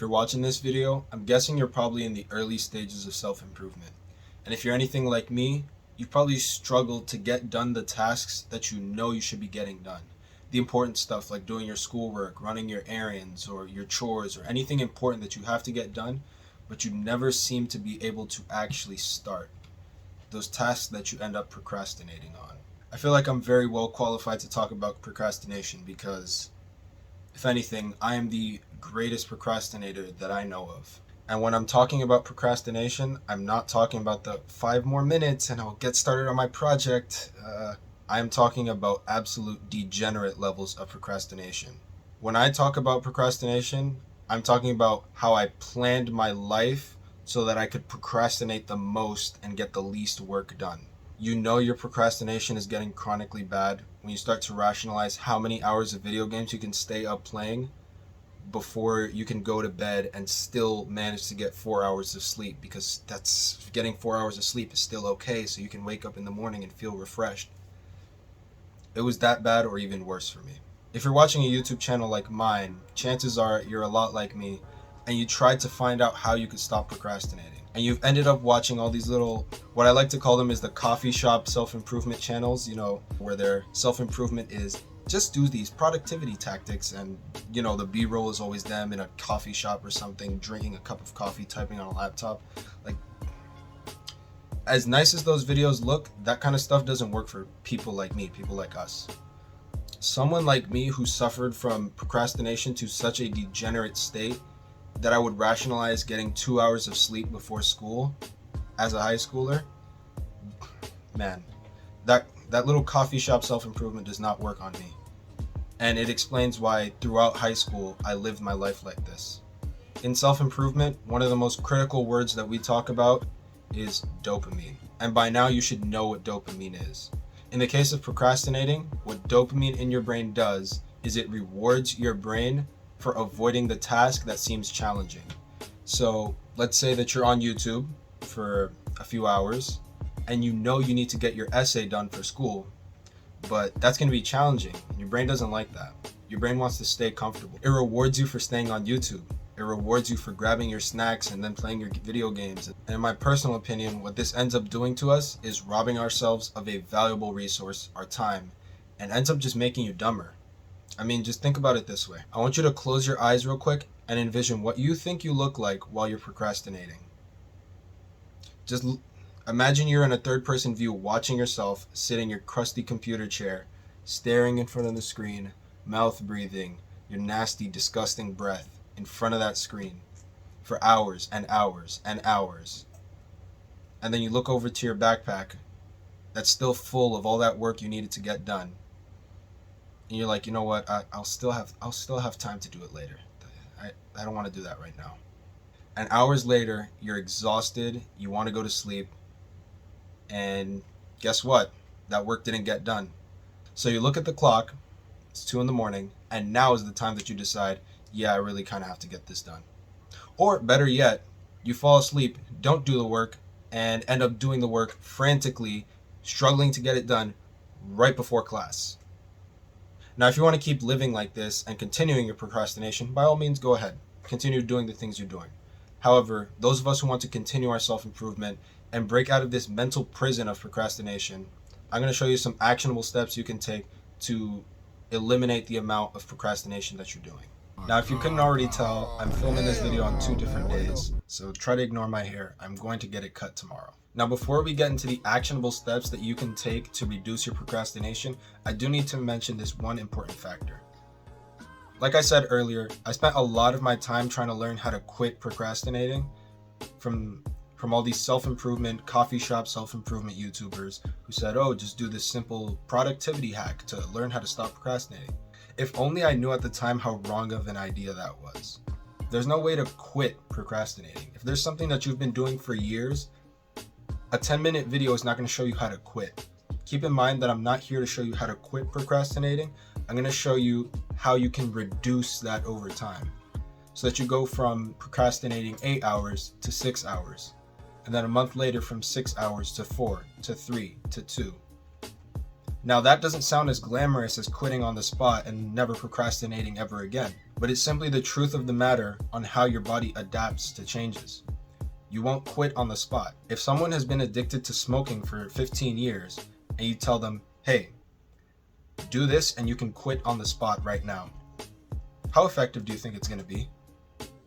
you're watching this video, I'm guessing you're probably in the early stages of self-improvement. And if you're anything like me, you've probably struggled to get done the tasks that you know you should be getting done. The important stuff like doing your schoolwork, running your errands, or your chores, or anything important that you have to get done, but you never seem to be able to actually start. Those tasks that you end up procrastinating on. I feel like I'm very well qualified to talk about procrastination because, if anything, I am the greatest procrastinator that I know of. And when I'm talking about procrastination, I'm not talking about the 5 more minutes and I'll get started on my project. I'm talking about absolute degenerate levels of procrastination. When I talk about procrastination, I'm talking about how I planned my life so that I could procrastinate the most and get the least work done. You know your procrastination is getting chronically bad when you start to rationalize how many hours of video games you can stay up playing before you can go to bed and still manage to get 4 hours of sleep, because that's getting 4 hours of sleep is still okay, so you can wake up in the morning and feel refreshed. It was that bad or even worse for me. If you're watching a YouTube channel like mine, chances are you're a lot like me and you tried to find out how you could stop procrastinating. And you've ended up watching all these little, what I like to call them is the coffee shop self-improvement channels, where their self-improvement is just do these productivity tactics, and the B-roll is always them in a coffee shop or something, drinking a cup of coffee, typing on a laptop. Like, as nice as those videos look, that kind of stuff doesn't work for people like me, people like us. Someone like me who suffered from procrastination to such a degenerate state that I would rationalize getting 2 hours of sleep before school as a high schooler, man, that little coffee shop self-improvement does not work on me. And it explains why throughout high school I lived my life like this. In self-improvement, one of the most critical words that we talk about is dopamine. And by now you should know what dopamine is. In the case of procrastinating, what dopamine in your brain does is it rewards your brain for avoiding the task that seems challenging. So let's say that you're on YouTube for a few hours and you know you need to get your essay done for school, but that's going to be challenging. Your brain doesn't like that. Your brain wants to stay comfortable. It rewards you for staying on YouTube. It rewards you for grabbing your snacks and then playing your video games. And in my personal opinion, what this ends up doing to us is robbing ourselves of a valuable resource, our time, and ends up just making you dumber. I mean, just think about it this way. I want you to close your eyes real quick and envision what you think you look like while you're procrastinating. Just imagine you're in a third-person view watching yourself sit in your crusty computer chair, staring in front of the screen, mouth breathing, your nasty, disgusting breath in front of that screen for hours and hours and hours. And then you look over to your backpack that's still full of all that work you needed to get done. And you're like, you know what? I'll still have time to do it later. I don't want to do that right now. And hours later, you're exhausted, you want to go to sleep, and guess what? That work didn't get done. So you look at the clock, it's 2 a.m, and now is the time that you decide, yeah, I really kind of have to get this done. Or better yet, you fall asleep, don't do the work, and end up doing the work frantically, struggling to get it done right before class. Now, if you want to keep living like this and continuing your procrastination, by all means, go ahead. Continue doing the things you're doing. However, those of us who want to continue our self-improvement and break out of this mental prison of procrastination, I'm going to show you some actionable steps you can take to eliminate the amount of procrastination that you're doing. Now, if you couldn't already tell, I'm filming this video on 2 different days, so try to ignore my hair. I'm going to get it cut tomorrow. Now, before we get into the actionable steps that you can take to reduce your procrastination, I do need to mention this one important factor. Like I said earlier, I spent a lot of my time trying to learn how to quit procrastinating from all these self-improvement, coffee shop self-improvement YouTubers who said, oh, just do this simple productivity hack to learn how to stop procrastinating. If only I knew at the time how wrong of an idea that was. There's no way to quit procrastinating. If there's something that you've been doing for years, a 10-minute video is not going to show you how to quit. Keep in mind that I'm not here to show you how to quit procrastinating. I'm going to show you how you can reduce that over time so that you go from procrastinating 8 hours to 6 hours, and then a month later from 6 hours to 4 to 3 to 2. Now, that doesn't sound as glamorous as quitting on the spot and never procrastinating ever again, but it's simply the truth of the matter on how your body adapts to changes. You won't quit on the spot. If someone has been addicted to smoking for 15 years and you tell them, hey, do this and you can quit on the spot right now, how effective do you think it's going to be?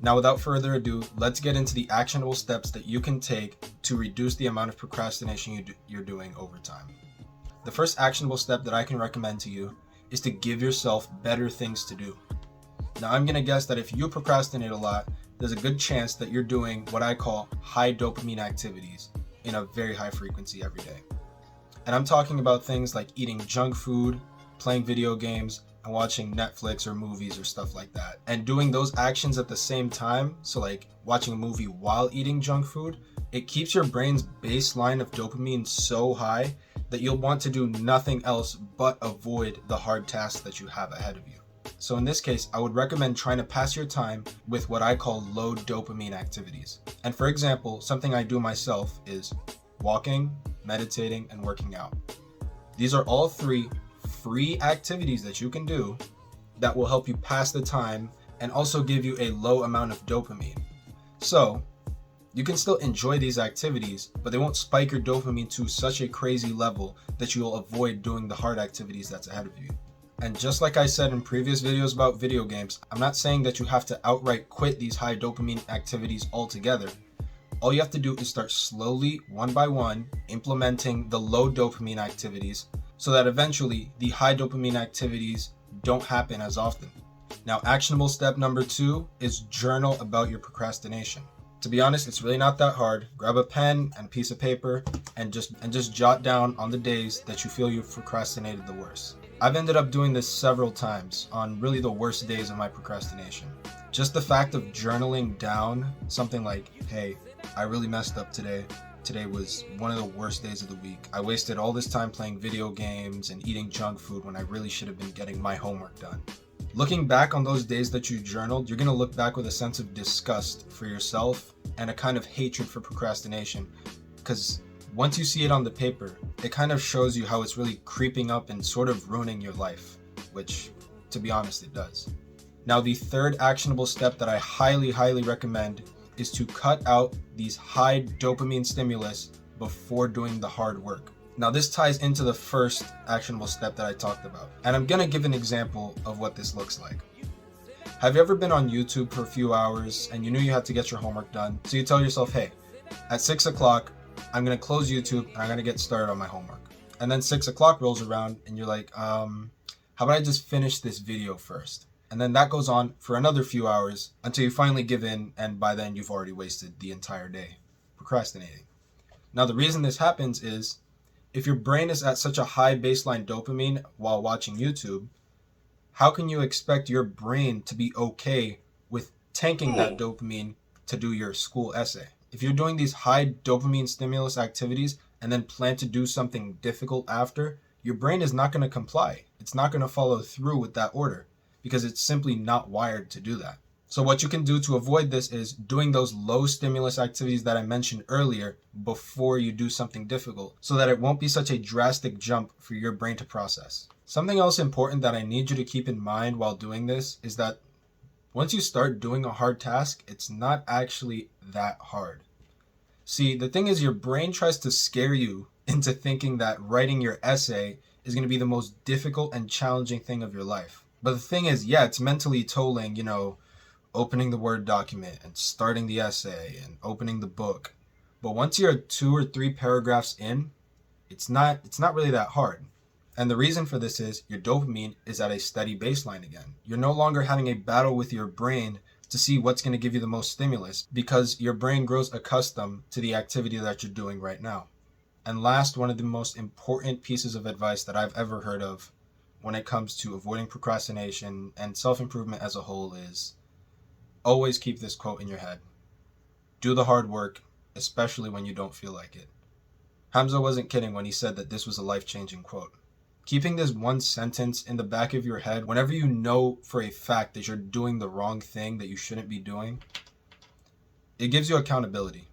Now, without further ado, let's get into the actionable steps that you can take to reduce the amount of procrastination you're doing over time. The first actionable step that I can recommend to you is to give yourself better things to do. Now, I'm going to guess that if you procrastinate a lot, there's a good chance that you're doing what I call high dopamine activities in a very high frequency every day. And I'm talking about things like eating junk food, playing video games, and watching Netflix or movies or stuff like that. And doing those actions at the same time, so like watching a movie while eating junk food, it keeps your brain's baseline of dopamine so high that you'll want to do nothing else but avoid the hard tasks that you have ahead of you. So in this case, I would recommend trying to pass your time with what I call low dopamine activities. And for example, something I do myself is walking, meditating, and working out. These are all three free activities that you can do that will help you pass the time and also give you a low amount of dopamine. So you can still enjoy these activities, but they won't spike your dopamine to such a crazy level that you'll avoid doing the hard activities that's ahead of you. And just like I said in previous videos about video games, I'm not saying that you have to outright quit these high dopamine activities altogether. All you have to do is start slowly, one by one, implementing the low dopamine activities so that eventually the high dopamine activities don't happen as often. Now, actionable step number 2 is journal about your procrastination. To be honest, it's really not that hard. Grab a pen and a piece of paper and just jot down on the days that you feel you've procrastinated the worst. I've ended up doing this several times on really the worst days of my procrastination. Just the fact of journaling down something like, hey, I really messed up today. Today was one of the worst days of the week. I wasted all this time playing video games and eating junk food when I really should have been getting my homework done. Looking back on those days that you journaled, you're going to look back with a sense of disgust for yourself and a kind of hatred for procrastination, because once you see it on the paper, it kind of shows you how it's really creeping up and sort of ruining your life, which, to be honest, it does. Now, the third actionable step that I highly, highly recommend is to cut out these high dopamine stimulus before doing the hard work. Now, this ties into the first actionable step that I talked about, and I'm gonna give an example of what this looks like. Have you ever been on YouTube for a few hours and you knew you had to get your homework done? So you tell yourself, hey, at 6 o'clock, I'm gonna close YouTube and I'm gonna get started on my homework. And then 6 o'clock rolls around and you're like, how about I just finish this video first? And then that goes on for another few hours until you finally give in, and by then you've already wasted the entire day procrastinating. Now, the reason this happens is if your brain is at such a high baseline dopamine while watching YouTube, how can you expect your brain to be okay with tanking that dopamine to do your school essay? If you're doing these high dopamine stimulus activities and then plan to do something difficult after, your brain is not going to comply. It's not going to follow through with that order because it's simply not wired to do that. So what you can do to avoid this is doing those low stimulus activities that I mentioned earlier before you do something difficult, so that it won't be such a drastic jump for your brain to process. Something else important that I need you to keep in mind while doing this is that once you start doing a hard task, it's not actually that hard. See, the thing is, your brain tries to scare you into thinking that writing your essay is going to be the most difficult and challenging thing of your life. But the thing is, yeah, it's mentally tolling, opening the Word document and starting the essay and opening the book. But once you're 2 or 3 paragraphs in, it's not really that hard. And the reason for this is your dopamine is at a steady baseline again. You're no longer having a battle with your brain to see what's going to give you the most stimulus, because your brain grows accustomed to the activity that you're doing right now. And last, one of the most important pieces of advice that I've ever heard of when it comes to avoiding procrastination and self-improvement as a whole is always keep this quote in your head. Do the hard work, especially when you don't feel like it. Hamza wasn't kidding when he said that this was a life-changing quote. Keeping this one sentence in the back of your head whenever you know for a fact that you're doing the wrong thing that you shouldn't be doing, it gives you accountability.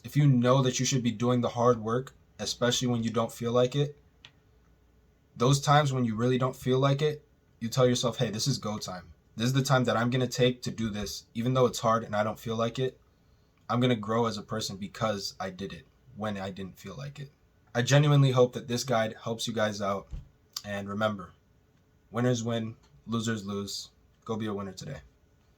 If you know that you should be doing the hard work, especially when you don't feel like it, Those times when you really don't feel like it, you tell yourself, hey, this is go time. This is the time that I'm going to take to do this. Even though it's hard and I don't feel like it, I'm going to grow as a person because I did it when I didn't feel like it. I genuinely hope that this guide helps you guys out. And remember, winners win, losers lose. Go be a winner today.